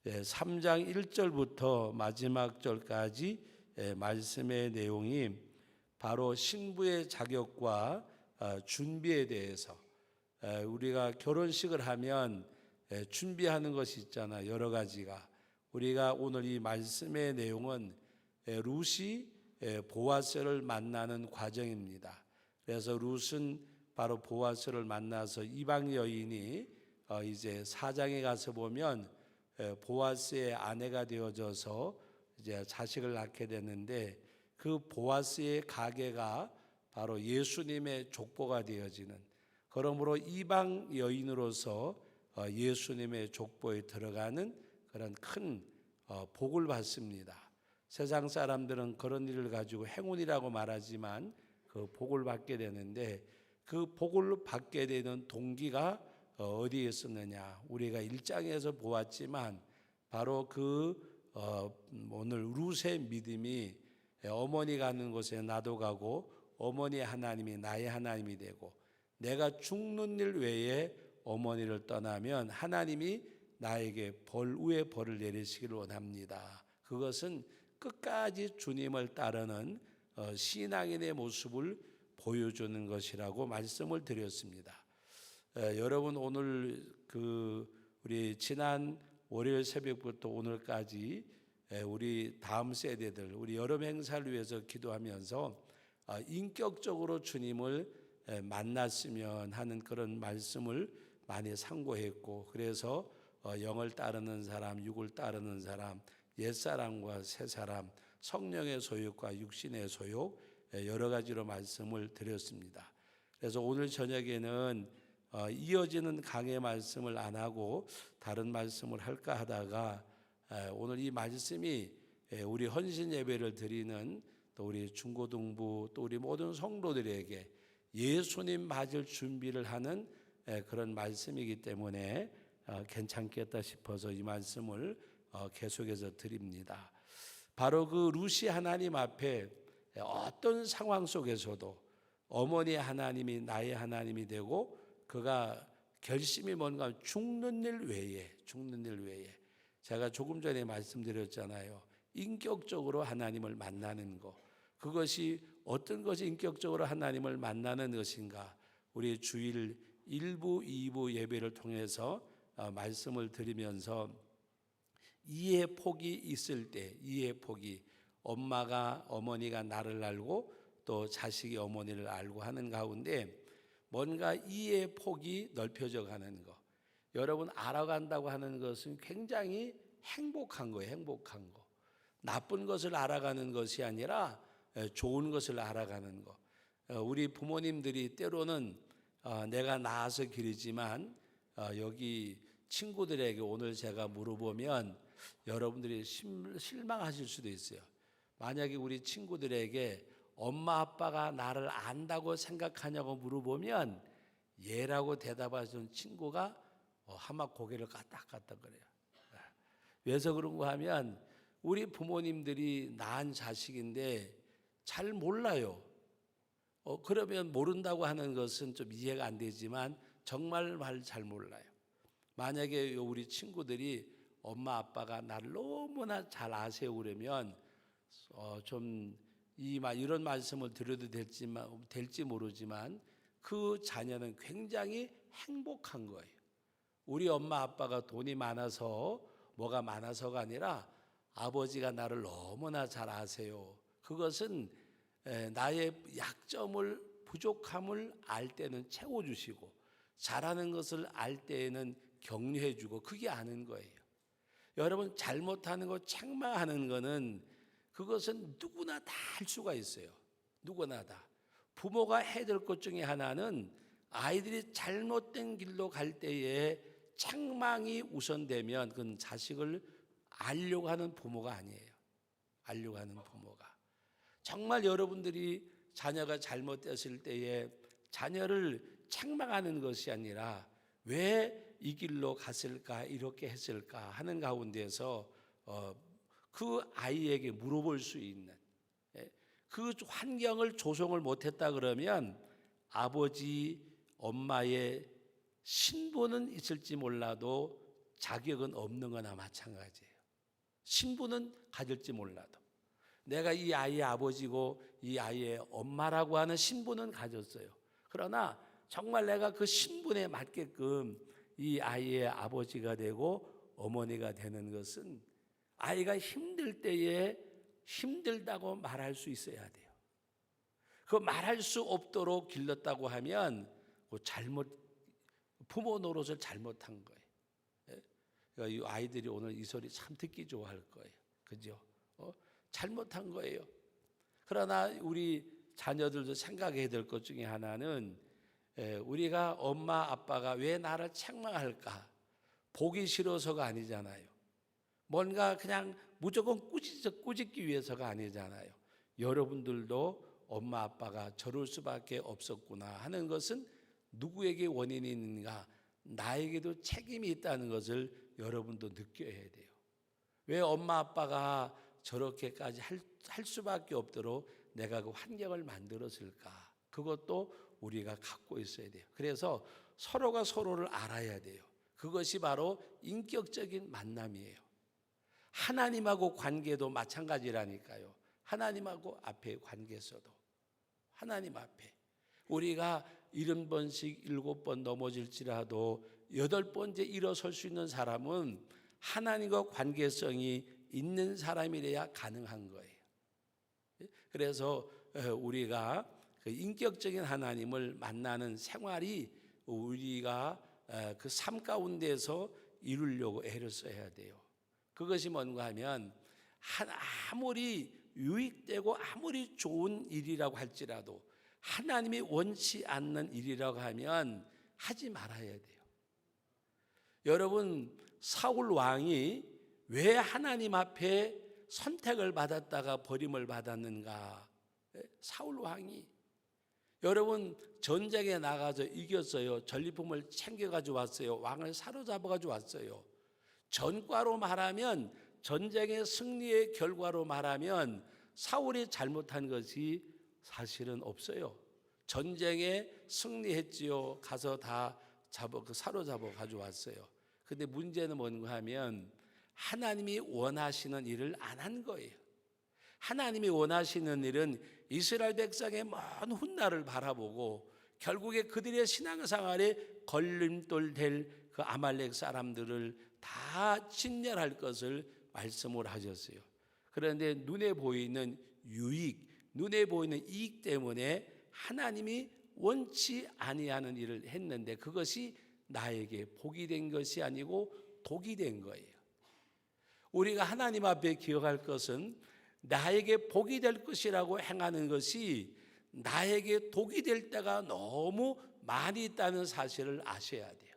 3장 1절부터 마지막 절까지 말씀의 내용이 바로 신부의 자격과 준비에 대해서, 우리가 결혼식을 하면 준비하는 것이 있잖아, 여러 가지가. 우리가 오늘 이 말씀의 내용은 룻이 보아스를 만나는 과정입니다. 그래서 룻은 바로 보아스를 만나서 이방 여인이 이제 4장에 가서 보면 보아스의 아내가 되어져서 이제 자식을 낳게 되는데, 그 보아스의 가계가 바로 예수님의 족보가 되어지는, 그러므로 이방 여인으로서 예수님의 족보에 들어가는 그런 큰 복을 받습니다. 세상 사람들은 그런 일을 가지고 행운이라고 말하지만 그 복을 받게 되는데, 그 복을 받게 되는 동기가 어디에 있었느냐? 우리가 1장에서 보았지만 바로 오늘 룻의 믿음이, 어머니 가는 곳에 나도 가고 어머니의 하나님이 나의 하나님이 되고, 내가 죽는 일 외에 어머니를 떠나면 하나님이 나에게 벌 위에 벌을 내리시기를 원합니다. 그것은 끝까지 주님을 따르는 신앙인의 모습을 보여주는 것이라고 말씀을 드렸습니다. 여러분, 오늘 우리 지난 월요일 새벽부터 오늘까지 우리 다음 세대들, 우리 여름 행사를 위해서 기도하면서 인격적으로 주님을 만났으면 하는 그런 말씀을 많이 상고했고, 그래서 영을 따르는 사람, 육을 따르는 사람, 옛사람과 새사람, 성령의 소욕과 육신의 소욕, 여러 가지로 말씀을 드렸습니다. 그래서 오늘 저녁에는 이어지는 강의 말씀을 안 하고 다른 말씀을 할까 하다가, 오늘 이 말씀이 우리 헌신 예배를 드리는 또 우리 중고등부 또 우리 모든 성도들에게 예수님 맞을 준비를 하는 그런 말씀이기 때문에 괜찮겠다 싶어서 이 말씀을 계속해서 드립니다. 바로 그 룻이 하나님 앞에 어떤 상황 속에서도 어머니의 하나님이 나의 하나님이 되고, 그가 결심이 뭔가 죽는 일 외에 제가 조금 전에 말씀드렸잖아요. 인격적으로 하나님을 만나는 것, 그것이 어떤 것이 인격적으로 하나님을 만나는 것인가, 우리 주일 1부, 2부 예배를 통해서 말씀을 드리면서 이해 폭이 있을 때, 이해 폭이, 어머니가 나를 알고 또 자식이 어머니를 알고 하는 가운데 뭔가 이해 폭이 넓혀져 가는 것, 여러분, 알아간다고 하는 것은 굉장히 행복한 거예요. 행복한 거. 나쁜 것을 알아가는 것이 아니라 좋은 것을 알아가는 것. 우리 부모님들이 때로는 내가 낳아서 기르지만 여기 친구들에게 오늘 제가 물어보면 여러분들이 실망하실 수도 있어요. 만약에 우리 친구들에게 엄마 아빠가 나를 안다고 생각하냐고 물어보면 예라고 대답하시는 친구가 아마 고개를 까딱까딱 거려요. 왜서 그런가 하면 우리 부모님들이 낳은 자식인데 잘 몰라요. 그러면 모른다고 하는 것은 좀 이해가 안 되지만 정말 잘 몰라요. 만약에 우리 친구들이 엄마 아빠가 나를 너무나 잘 아세요 그러면 좀 이런 말씀을 드려도 될지 모르지만 그 자녀는 굉장히 행복한 거예요. 우리 엄마 아빠가 돈이 많아서 뭐가 많아서가 아니라 아버지가 나를 너무나 잘 아세요. 그것은 나의 약점을, 부족함을 알 때는 채워주시고, 잘하는 것을 알 때에는 격려해주고, 그게 아는 거예요. 여러분, 잘못하는 거, 책망하는 거는 그것은 누구나 다 할 수가 있어요. 누구나 다. 부모가 해야 될 것 중에 하나는 아이들이 잘못된 길로 갈 때에 책망이 우선되면 그건 자식을 알려고 하는 부모가 아니에요. 알려고 하는 부모가. 정말 여러분들이 자녀가 잘못됐을 때에 자녀를 책망하는 것이 아니라 왜 이 길로 갔을까, 이렇게 했을까 하는 가운데서 그 아이에게 물어볼 수 있는, 그 환경을 조성을 못했다 그러면 아버지, 엄마의 신분은 있을지 몰라도 자격은 없는 거나 마찬가지예요. 신분은 가질지 몰라도 내가 이 아이의 아버지고 이 아이의 엄마라고 하는 신분은 가졌어요. 그러나 정말 내가 그 신분에 맞게끔 이 아이의 아버지가 되고 어머니가 되는 것은 아이가 힘들 때에 힘들다고 말할 수 있어야 돼요. 그 말할 수 없도록 길렀다고 하면 부모 노릇을 잘못한 거예요. 그러니까 이 아이들이 오늘 이 소리 참 듣기 좋아할 거예요. 그죠? 잘못한 거예요. 그러나 우리 자녀들도 생각해야 될 것 중에 하나는 우리가 엄마 아빠가 왜 나를 책망할까? 보기 싫어서가 아니잖아요. 뭔가 그냥 무조건 꾸짖기 위해서가 아니잖아요. 여러분들도 엄마 아빠가 저럴 수밖에 없었구나 하는 것은 누구에게 원인이 있는가? 나에게도 책임이 있다는 것을 여러분도 느껴야 돼요. 왜 엄마 아빠가 저렇게까지 할 수밖에 없도록 내가 그 환경을 만들었을까? 그것도 우리가 갖고 있어야 돼요. 그래서 서로가 서로를 알아야 돼요. 그것이 바로 인격적인 만남이에요. 하나님하고 관계도 마찬가지라니까요. 하나님하고 앞에 관계에서도 하나님 앞에 우리가 70번씩 7번 넘어질지라도 8번째 일어설 수 있는 사람은 하나님과 관계성이 있는 사람이래야 가능한 거예요. 그래서 우리가 그 인격적인 하나님을 만나는 생활이 우리가 그 삶 가운데서 이루려고 애를 써야 돼요. 그것이 뭔가 하면 아무리 유익되고 아무리 좋은 일이라고 할지라도 하나님이 원치 않는 일이라고 하면 하지 말아야 돼요. 여러분, 사울 왕이 왜 하나님 앞에 선택을 받았다가 버림을 받았는가? 사울 왕이 여러분 전쟁에 나가서 이겼어요. 전리품을 챙겨가지고 왔어요. 왕을 사로잡아가지고 왔어요. 전과로 말하면 전쟁의 승리의 결과로 말하면 사울이 잘못한 것이 사실은 없어요. 전쟁에 승리했지요. 가서 다 사로잡아 가져왔어요. 근데 문제는 뭔가 하면 하나님이 원하시는 일을 안 한 거예요. 하나님이 원하시는 일은 이스라엘 백성의 먼 훗날을 바라보고 결국에 그들의 신앙생활에 걸림돌 될 그 아말렉 사람들을 다 진멸할 것을 말씀을 하셨어요. 그런데 눈에 보이는 유익, 눈에 보이는 이익 때문에 하나님이 원치 아니하는 일을 했는데 그것이 나에게 복이 된 것이 아니고 독이 된 거예요. 우리가 하나님 앞에 기억할 것은 나에게 복이 될 것이라고 행하는 것이 나에게 독이 될 때가 너무 많이 있다는 사실을 아셔야 돼요.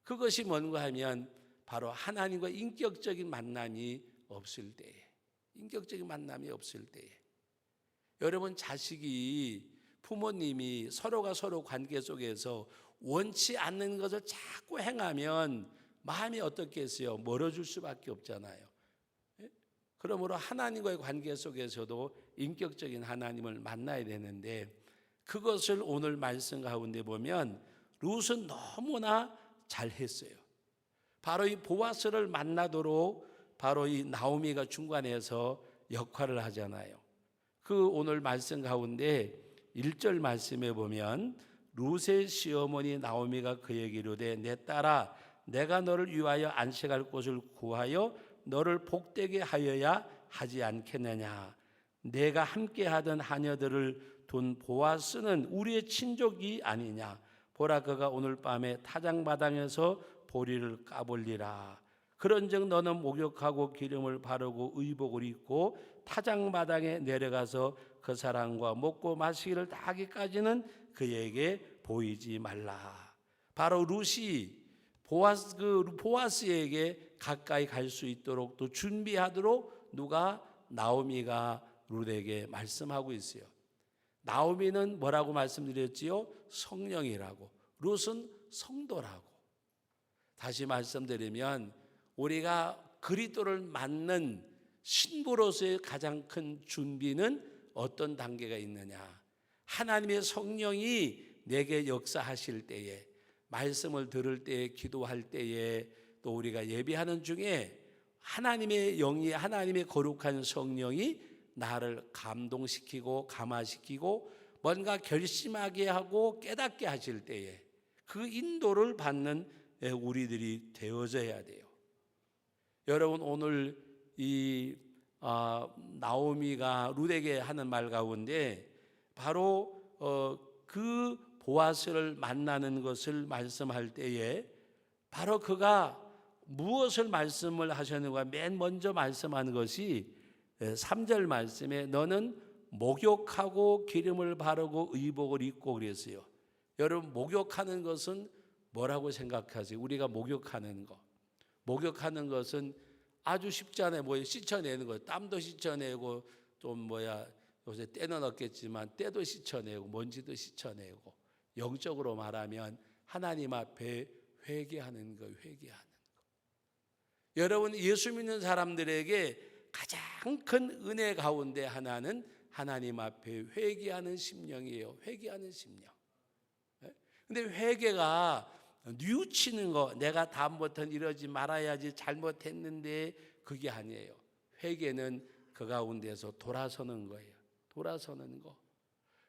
그것이 뭔가 하면 바로 하나님과 인격적인 만남이 없을 때에, 인격적인 만남이 없을 때에 여러분 자식이 부모님이 서로가 서로 관계 속에서 원치 않는 것을 자꾸 행하면 마음이 어떻겠어요? 멀어질 수밖에 없잖아요. 그러므로 하나님과의 관계 속에서도 인격적인 하나님을 만나야 되는데 그것을 오늘 말씀 가운데 보면 룻은 너무나 잘했어요. 바로 이 보아스를 만나도록 바로 이 나오미가 중간에서 역할을 하잖아요. 그 오늘 말씀 가운데 1절 말씀에 보면 룻의 시어머니 나오미가 그에게 이르되 내 딸아 내가 너를 위하여 안식할 곳을 구하여 너를 복되게 하여야 하지 않겠느냐. 내가 함께하던 하녀들을 둔 보아스는 우리의 친족이 아니냐. 보라 그가 오늘 밤에 타작마당에서 보리를 까볼리라. 그런즉 너는 목욕하고 기름을 바르고 의복을 입고 타작마당에 내려가서 그 사람과 먹고 마시기를 다 하기까지는 그에게 보이지 말라. 바로 룻이 보아스에게 가까이 갈 수 있도록 또 준비하도록 누가 나오미가 룻에게 말씀하고 있어요. 나오미는 뭐라고 말씀드렸지요? 성령이라고. 룻은 성도라고. 다시 말씀드리면 우리가 그리스도를 맞는 신부로서의 가장 큰 준비는 어떤 단계가 있느냐? 하나님의 성령이 내게 역사하실 때에 말씀을 들을 때, 기도할 때에, 또 우리가 예배하는 중에 하나님의 영이, 하나님의 거룩한 성령이 나를 감동시키고 감화시키고 뭔가 결심하게 하고 깨닫게 하실 때에 그 인도를 받는 우리들이 되어져야 돼요. 여러분, 오늘 이 나오미가 룻에게 하는 말 가운데 바로 그 보아스를 만나는 것을 말씀할 때에 바로 그가 무엇을 말씀을 하셨는가, 맨 먼저 말씀하는 것이 3절 말씀에 너는 목욕하고 기름을 바르고 의복을 입고 그랬어요. 여러분, 목욕하는 것은 뭐라고 생각하세요? 우리가 목욕하는 거, 목욕하는 것은 아주 쉽잖아요. 뭐 씻어내는 거, 땀도 씻어내고 좀 요새 때는 없겠지만 때도 씻어내고 먼지도 씻어내고, 영적으로 말하면 하나님 앞에 회개하는 거, 회개하는 거. 여러분, 예수 믿는 사람들에게 가장 큰 은혜 가운데 하나는 하나님 앞에 회개하는 심령이에요. 회개하는 심령. 근데 회개가 뉘우치는 거, 내가 다음부터는 이러지 말아야지, 잘못했는데, 그게 아니에요. 회개는 그 가운데서 돌아서는 거예요. 돌아서는 거.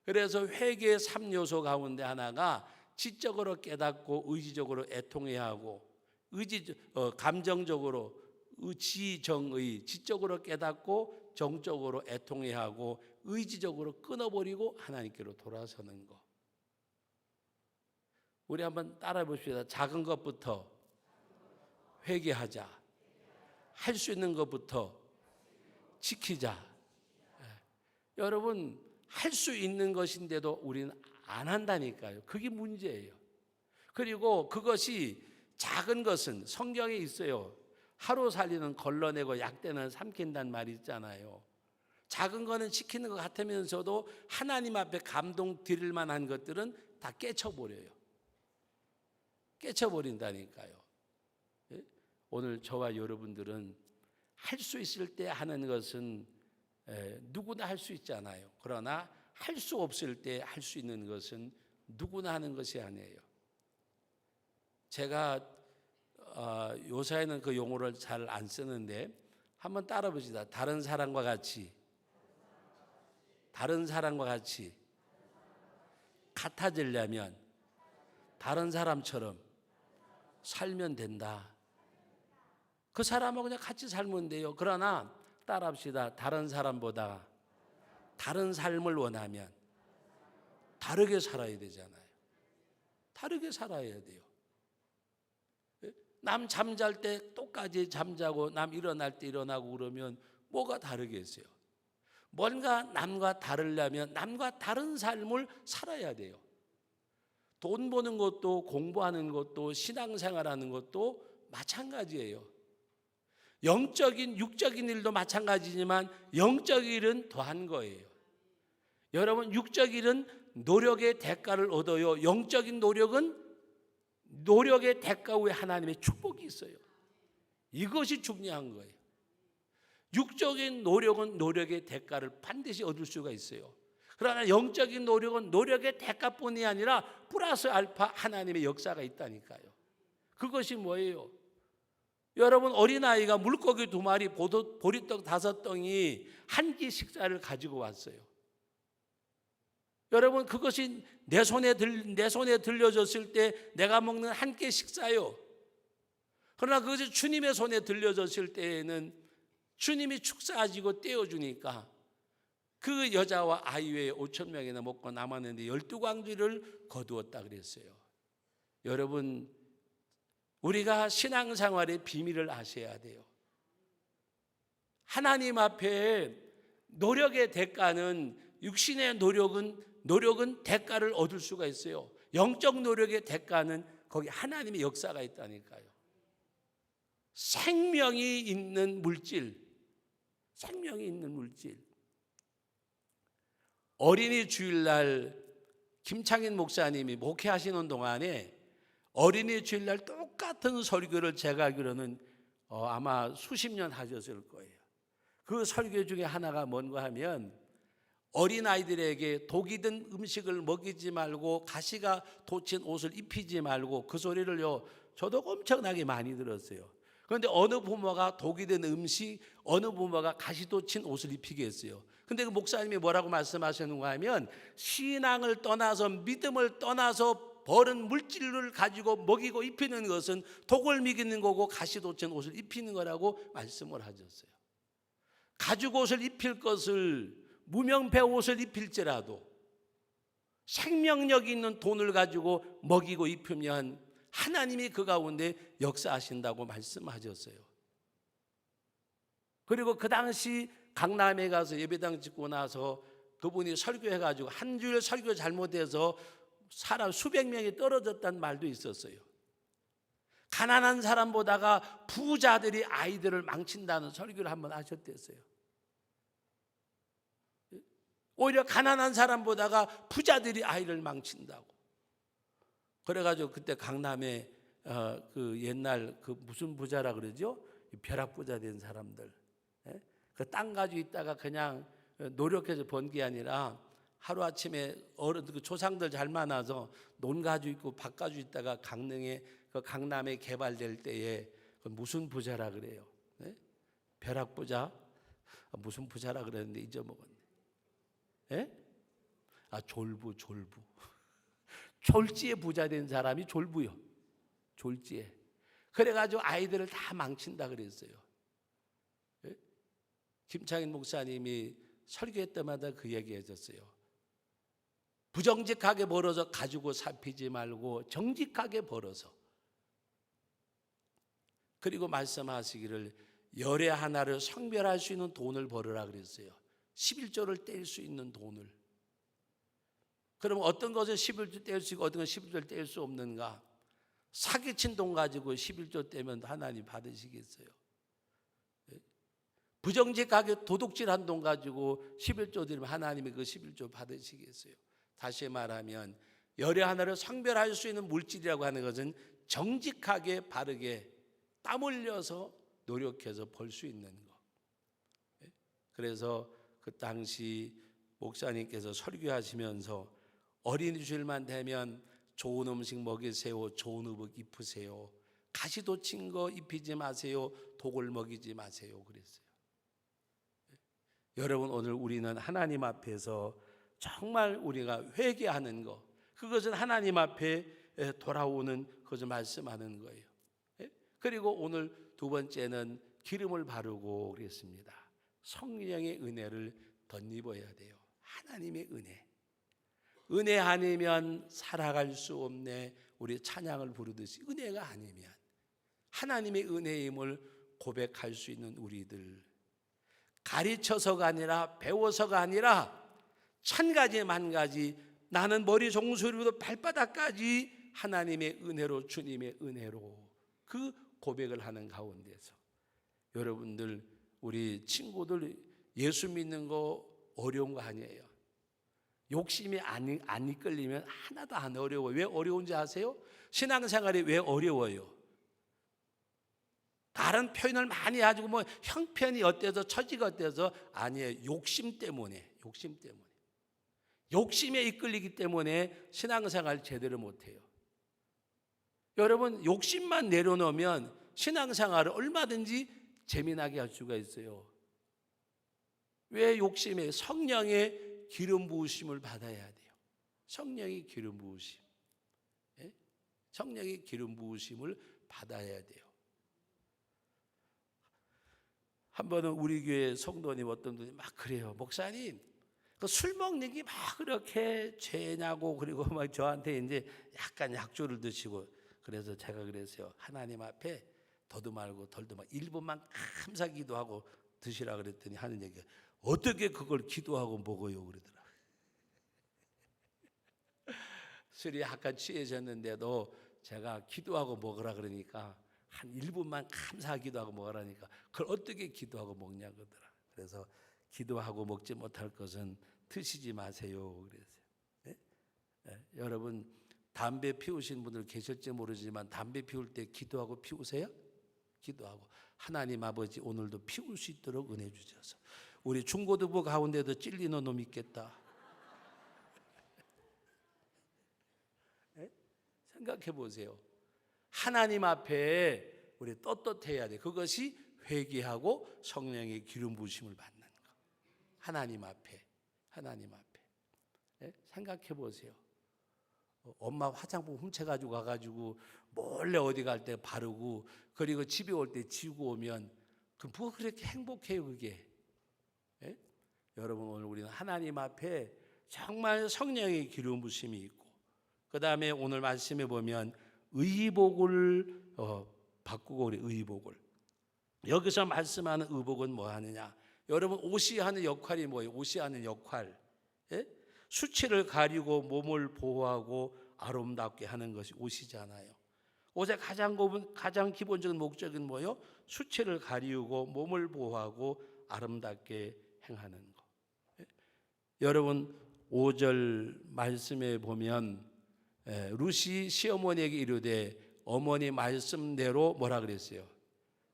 그래서 회개의 3요소 가운데 하나가 지적으로 깨닫고 의지적으로 애통해야 하고, 감정적으로 지정의, 지적으로 깨닫고 정적으로 애통해야 하고, 의지적으로 끊어버리고 하나님께로 돌아서는 거. 우리 한번 따라해 봅시다. 작은 것부터 회개하자. 할 수 있는 것부터 지키자. 여러분, 할 수 있는 것인데도 우리는 안 한다니까요. 그게 문제예요. 그리고 그것이, 작은 것은 성경에 있어요. 하루 살리는 걸러내고 약대는 삼킨다는 말이 있잖아요. 작은 거는 지키는 것 같으면서도 하나님 앞에 감동 드릴 만한 것들은 다 깨쳐버려요. 깨쳐버린다니까요. 오늘 저와 여러분들은 할 수 있을 때 하는 것은 누구나 할 수 있잖아요. 그러나 할 수 없을 때 할 수 있는 것은 누구나 하는 것이 아니에요. 제가 요사이는 그 용어를 잘 안 쓰는데 한번 따라 봅시다. 다른 사람과 같이 같아지려면 다른 사람처럼 살면 된다. 그 사람하고 그냥 같이 살면 돼요. 그러나 따라합시다. 다른 사람보다 다른 삶을 원하면 다르게 살아야 되잖아요. 다르게 살아야 돼요. 남 잠잘 때 똑같이 잠자고 남 일어날 때 일어나고 그러면 뭐가 다르겠어요? 뭔가 남과 다르려면 남과 다른 삶을 살아야 돼요. 돈 버는 것도, 공부하는 것도, 신앙생활하는 것도 마찬가지예요. 영적인, 육적인 일도 마찬가지지만 영적 일은 더한 거예요. 여러분, 육적 일은 노력의 대가를 얻어요. 영적인 노력은 노력의 대가 후에 하나님의 축복이 있어요. 이것이 중요한 거예요. 육적인 노력은 노력의 대가를 반드시 얻을 수가 있어요. 그러나 영적인 노력은 노력의 대가뿐이 아니라 플러스 알파 하나님의 역사가 있다니까요. 그것이 뭐예요? 여러분, 어린아이가 물고기 2마리, 보리떡 5덩이 한 끼 식사를 가지고 왔어요. 여러분, 그것이 내 손에 들려졌을 때 내가 먹는 한 끼 식사요. 그러나 그것이 주님의 손에 들려졌을 때에는 주님이 축사하시고 떼어주니까 그 여자와 아이 외에 5,000명이나 먹고 남았는데 12광주를 거두었다 그랬어요. 여러분, 우리가 신앙생활의 비밀을 아셔야 돼요. 하나님 앞에 노력의 대가는, 육신의 노력은 대가를 얻을 수가 있어요. 영적 노력의 대가는 거기 하나님의 역사가 있다니까요. 생명이 있는 물질. 어린이 주일날 김창인 목사님이 목회하시는 동안에 어린이 주일날 똑같은 설교를 제가 알기로는 아마 수십 년 하셨을 거예요. 그 설교 중에 하나가 뭔가 하면, 어린아이들에게 독이 든 음식을 먹이지 말고 가시가 돋친 옷을 입히지 말고, 그 소리를요 저도 엄청나게 많이 들었어요. 그런데 어느 부모가 독이 든 음식, 어느 부모가 가시 돋친 옷을 입히겠어요? 근데 그 목사님이 뭐라고 말씀하시는가 하면, 신앙을 떠나서, 믿음을 떠나서 버른 물질을 가지고 먹이고 입히는 것은 독을 먹이는 거고 가시 돋친 옷을 입히는 거라고 말씀을 하셨어요. 가죽 옷을 입힐 것을, 무명배 옷을 입힐지라도 생명력 있는 돈을 가지고 먹이고 입히면 하나님이 그 가운데 역사하신다고 말씀하셨어요. 그리고 그 당시 강남에 가서 예배당 짓고 나서 그분이 설교해가지고 한 주일 설교 잘못해서 사람 수백 명이 떨어졌다는 말도 있었어요. 가난한 사람보다가 부자들이 아이들을 망친다는 설교를 한번 하셨댔어요. 오히려 가난한 사람보다가 부자들이 아이를 망친다고. 그래가지고 그때 강남에 그 옛날 그 무슨 부자라 그러죠? 벼락부자 된 사람들, 그 땅 가지고 있다가 그냥 노력해서 번 게 아니라 하루아침에 어른 그 조상들 잘 만나서 논 가지고 있고 밭 가지고 있다가 강릉에 그 강남에 개발될 때에 그 무슨 부자라 그래요? 벼락부자? 무슨 부자라 그랬는데 잊어먹었네. 졸부. 졸지에 부자 된 사람이 졸부요. 졸지에. 그래가지고 아이들을 다 망친다 그랬어요. 김창인 목사님이 설교할 때마다 그 얘기 해줬어요. 부정직하게 벌어서 가지고 살피지 말고 정직하게 벌어서. 그리고 말씀하시기를 열의 하나를 성별할 수 있는 돈을 벌으라 그랬어요. 11조를 뗄 수 있는 돈을. 그럼 어떤 것은 11조 뗄 수 있고 어떤 것은 11조를 뗄 수 없는가? 사기친 돈 가지고 11조 떼면 하나님 받으시겠어요? 부정직하게 도둑질한 돈 가지고 11조 드리면 하나님이 그 11조 받으시겠어요? 다시 말하면 열의 하나를 성별할 수 있는 물질이라고 하는 것은 정직하게 바르게 땀 흘려서 노력해서 벌 수 있는 것. 그래서 그 당시 목사님께서 설교하시면서 어린이 주일만 되면 좋은 음식 먹이세요, 좋은 의복 입으세요, 가시 돋친 거 입히지 마세요, 독을 먹이지 마세요 그랬어요. 여러분, 오늘 우리는 하나님 앞에서 정말 우리가 회개하는 것, 그것은 하나님 앞에 돌아오는 것을 말씀하는 거예요. 그리고 오늘 두 번째는 기름을 바르고 그랬습니다. 성령의 은혜를 덧입어야 돼요. 하나님의 은혜. 은혜 아니면 살아갈 수 없네. 우리 찬양을 부르듯이 은혜가 아니면, 하나님의 은혜임을 고백할 수 있는 우리들, 가르쳐서가 아니라 배워서가 아니라 천 가지 만 가지, 나는 머리 종소리부터 발바닥까지 하나님의 은혜로, 주님의 은혜로 그 고백을 하는 가운데서, 여러분들, 우리 친구들 예수 믿는 거 어려운 거 아니에요. 욕심이 안 이끌리면 하나도 안 어려워요. 왜 어려운지 아세요? 신앙생활이 왜 어려워요? 다른 표현을 많이 가지고 뭐 형편이 어때서 처지가 어때서, 아니에요. 욕심 때문에. 욕심에 이끌리기 때문에 신앙생활 제대로 못해요. 여러분, 욕심만 내려놓으면 신앙생활을 얼마든지 재미나게 할 수가 있어요. 왜 욕심에? 성령의 기름 부으심을 받아야 돼요. 성령의 기름 부으심. 성령의 기름 부으심을 받아야 돼요. 한 번은 우리 교회 성도님 어떤 분이 막 그래요. 목사님, 그 술 먹는 게 막 그렇게 죄냐고, 그리고 막 저한테 이제 약간 약조를 드시고, 그래서 제가 그랬어요. 하나님 앞에 더도 말고 덜도 말고 1분만 감사 기도하고 드시라 그랬더니 하는 얘기가, 어떻게 그걸 기도하고 먹어요 그러더라. 술이 약간 취해졌는데도 제가 기도하고 먹으라 그러니까 한 1분만 감사 기도하고 먹으라니까 그걸 어떻게 기도하고 먹냐 그러더라. 그래서 기도하고 먹지 못할 것은 드시지 마세요 그랬어요. 여러분, 담배 피우신 분들 계실지 모르지만 담배 피울 때 기도하고 피우세요? 기도하고, 하나님 아버지 오늘도 피울 수 있도록 은혜 주셔서, 우리 중고등부 가운데도 찔리는 놈 있겠다. 생각해 보세요. 하나님 앞에 우리 떳떳해야 돼. 그것이 회개하고 성령의 기름 부으심을 받는 거. 하나님 앞에. 생각해 보세요. 엄마 화장품 훔쳐가지고 가가지고 몰래 어디 갈 때 바르고, 그리고 집에 올 때 지우고 오면 뭐가 그렇게 행복해요 그게. 여러분, 오늘 우리는 하나님 앞에 정말 성령의 기름 부심이 있고, 그 다음에 오늘 말씀에 보면 의복을 바꾸고, 우리 의복을, 여기서 말씀하는 의복은 뭐 하느냐? 여러분, 옷이 하는 역할이 뭐예요? 옷이 하는 역할, 수치를 가리고 몸을 보호하고 아름답게 하는 것이 옷이잖아요. 옷의 가장 기본적인 목적은 뭐예요? 수치를 가리우고 몸을 보호하고 아름답게 행하는 것. 여러분, 5절 말씀에 보면 룻이 시어머니에게 이르되 어머니 말씀대로 뭐라 그랬어요?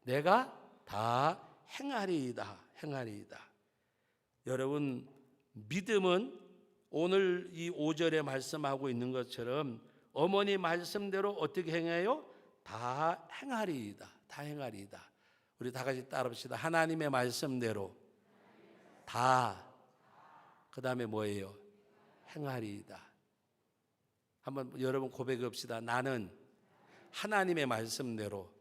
내가 다 행하리이다. 여러분, 믿음은 오늘 이 5절에 말씀하고 있는 것처럼 어머니 말씀대로 어떻게 행해요? 다 행하리이다. 우리 다 같이 따라합시다. 하나님의 말씀대로 다, 그 다음에 뭐예요? 행하리이다. 한번 여러분 고백해 봅시다. 나는 하나님의 말씀대로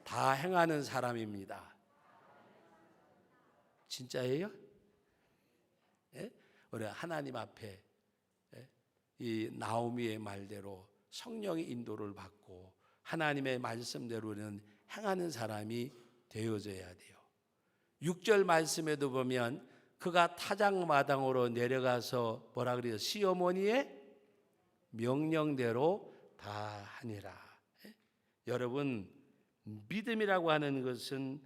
다 행하는 사람입니다. 진짜예요? 우리 하나님 앞에 이 나오미의 말대로 성령의 인도를 받고 하나님의 말씀대로는 행하는 사람이 되어져야 돼요. 6절 말씀에도 보면 그가 타작마당으로 내려가서 뭐라 그래요? 시어머니의 명령대로 다 하니라. 여러분, 믿음이라고 하는 것은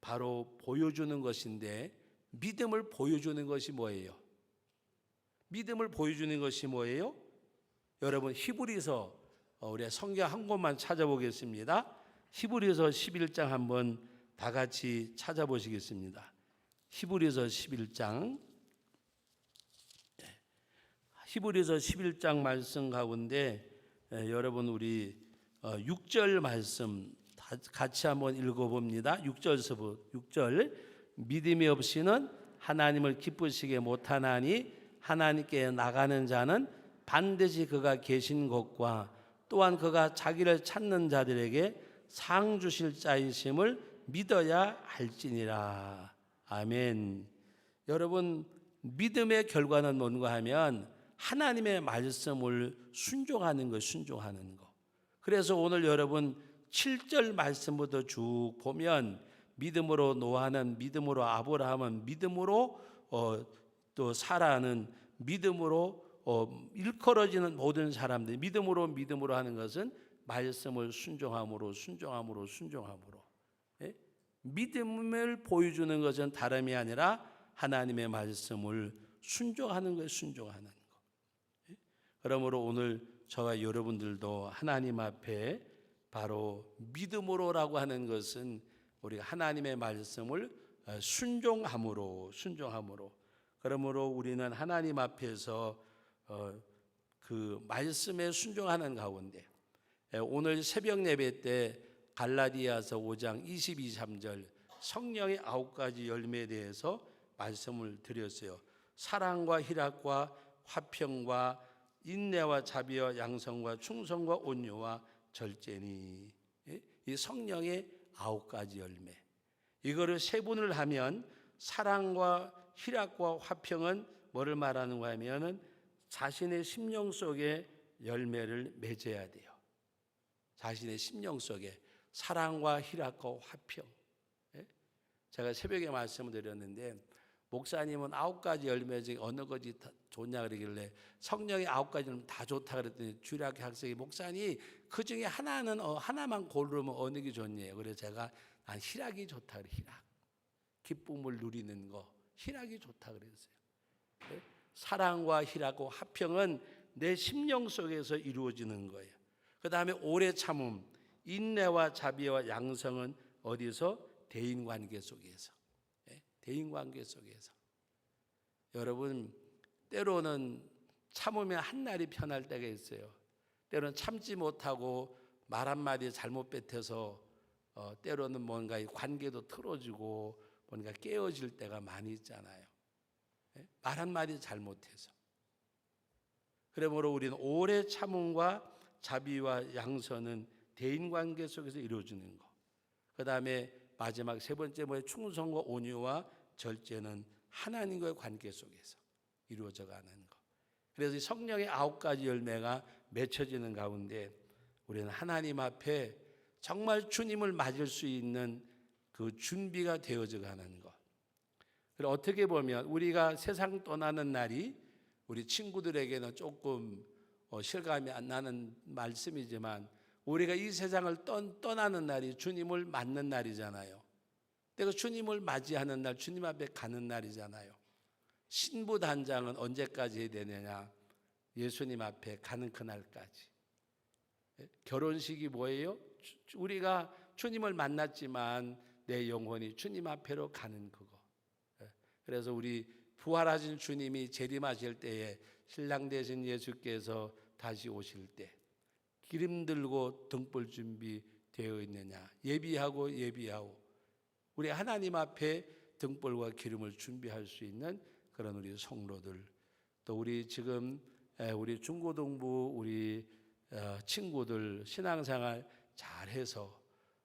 바로 보여주는 것인데, 믿음을 보여주는 것이 뭐예요? 여러분, 히브리서, 우리 성경 한 권만 찾아보겠습니다. 히브리서 11장 한번 다 같이 찾아보시겠습니다. 히브리서 11장 말씀 가운데 여러분, 우리 6절 말씀 같이 한번 읽어봅니다. 6절, 믿음이 없이는 하나님을 기쁘시게 못하나니 하나님께 나가는 자는 반드시 그가 계신 것과 또한 그가 자기를 찾는 자들에게 상 주실 자이심을 믿어야 할지니라. 아멘. 여러분, 믿음의 결과는 뭔가 하면 하나님의 말씀을 순종하는 것. 그래서 오늘 여러분 7절 말씀부터 쭉 보면 믿음으로 노아는, 믿음으로 아브라함은, 믿음으로 또 사라는, 믿음으로 일컬어지는 모든 사람들이 믿음으로 하는 것은 말씀을 순종함으로. 믿음을 보여주는 것은 다름이 아니라 하나님의 말씀을 순종하는 것. 그러므로 오늘 저와 여러분들도 하나님 앞에 바로 믿음으로라고 하는 것은 우리가 하나님의 말씀을 순종함으로. 그러므로 우리는 하나님 앞에서 그 말씀에 순종하는 가운데 오늘 새벽 예배 때 갈라디아서 5장 22, 23절 성령의 9가지 열매에 대해서 말씀을 드렸어요. 사랑과 희락과 화평과 인내와 자비와 양성과 충성과 온유와 절제니, 이 성령의 9가지 열매, 이거를 세분을 하면 사랑과 희락과 화평은 뭐를 말하는가 하면은 자신의 심령 속에 열매를 맺어야 돼요. 자신의 심령 속에 사랑과 희락과 화평. 제가 새벽에 말씀을 드렸는데 목사님은 9가지 열매 중에 어느 것이 좋냐 그러길래 성령의 9가지는 다 좋다 그랬더니 주일학교 학생이 목사님 그 중에 하나만 고르면 어느 게 좋냐요. 그래서 제가 난 희락이 좋다 그래. 희락, 기쁨을 누리는 거, 희락이 좋다 그랬어요. 사랑과 희락과 화평은 내 심령 속에서 이루어지는 거예요. 그 다음에 오래 참음, 인내와 자비와 양성은 어디서? 대인관계 속에서. 대인관계 속에서. 여러분, 때로는 참으면 한 날이 편할 때가 있어요. 때로는 참지 못하고 말 한마디 잘못 뱉어서 때로는 뭔가 이 관계도 틀어지고 뭔가 깨어질 때가 많이 있잖아요. 말 한마디 잘못해서. 그러므로 우리는 오래 참음과 자비와 양선은 대인관계 속에서 이루어지는 것. 그 다음에 마지막 세 번째 뭐예요? 충성과 온유와 절제는 하나님과의 관계 속에서 이루어져 가는 것. 그래서 성령의 9가지 열매가 맺혀지는 가운데 우리는 하나님 앞에 정말 주님을 맞을 수 있는 그 준비가 되어져 가는 것. 그리고 어떻게 보면 우리가 세상 떠나는 날이 우리 친구들에게는 조금 실감이 안 나는 말씀이지만 우리가 이 세상을 떠나는 날이 주님을 맞는 날이잖아요. 내가 주님을 맞이하는 날, 주님 앞에 가는 날이잖아요. 신부 단장은 언제까지 해야 되느냐? 예수님 앞에 가는 그날까지. 결혼식이 뭐예요? 우리가 주님을 만났지만 내 영혼이 주님 앞에로 가는 그거. 그래서 우리 부활하신 주님이 재림하실 때에 신랑 되신 예수께서 다시 오실 때 기름 들고 등불 준비 되어 있느냐? 예비하고 우리 하나님 앞에 등불과 기름을 준비할 수 있는 그런 우리 성도들, 또 우리 지금 우리 중고등부 우리 친구들 신앙생활 잘해서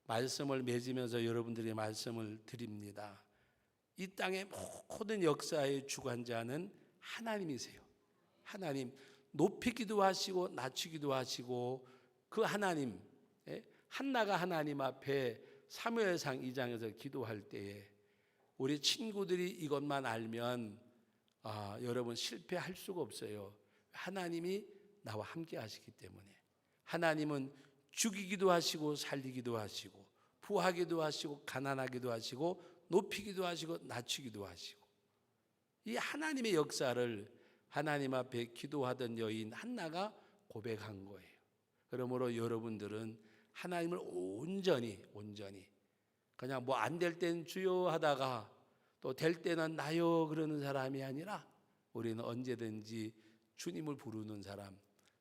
말씀을 맺으면서 여러분들이 말씀을 드립니다. 이 땅의 모든 역사의 주관자는 하나님이세요. 하나님, 높이기도 하시고 낮추기도 하시고 그 하나님, 한나가 하나님 앞에 사무엘상 2장에서 기도할 때에 우리 친구들이 이것만 알면 여러분 실패할 수가 없어요. 하나님이 나와 함께 하시기 때문에. 하나님은 죽이기도 하시고 살리기도 하시고 부하기도 하시고 가난하기도 하시고 높이기도 하시고 낮추기도 하시고, 이 하나님의 역사를 하나님 앞에 기도하던 여인 한나가 고백한 거예요. 그러므로 여러분들은 하나님을 온전히 그냥 뭐 안 될 땐 주여 하다가 또 될 때는 나요 그러는 사람이 아니라 우리는 언제든지 주님을 부르는 사람,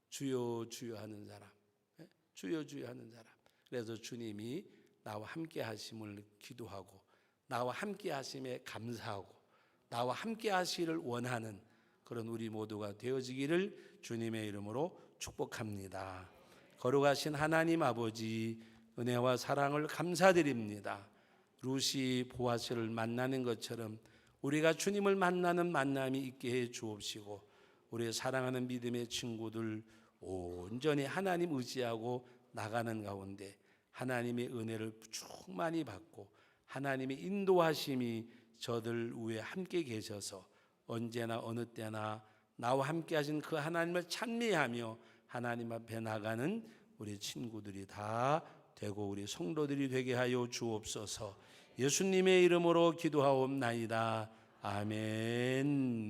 주여 주여 하는 사람, 주여 주여 하는 사람. 그래서 주님이 나와 함께 하심을 기도하고 나와 함께 하심에 감사하고 나와 함께 하시기를 원하는 그런 우리 모두가 되어지기를 주님의 이름으로 축복합니다. 거룩하신 하나님 아버지, 은혜와 사랑을 감사드립니다. 루시 보아스를 만나는 것처럼 우리가 주님을 만나는 만남이 있게 해 주옵시고, 우리의 사랑하는 믿음의 친구들 온전히 하나님 의지하고 나가는 가운데 하나님의 은혜를 충만히 받고 하나님의 인도하심이 저들 위에 함께 계셔서 언제나 어느 때나 나와 함께 하신 그 하나님을 찬미하며 하나님 앞에 나가는 우리 친구들이 다 되고 우리 성도들이 되게 하여 주옵소서. 예수님의 이름으로 기도하옵나이다. 아멘.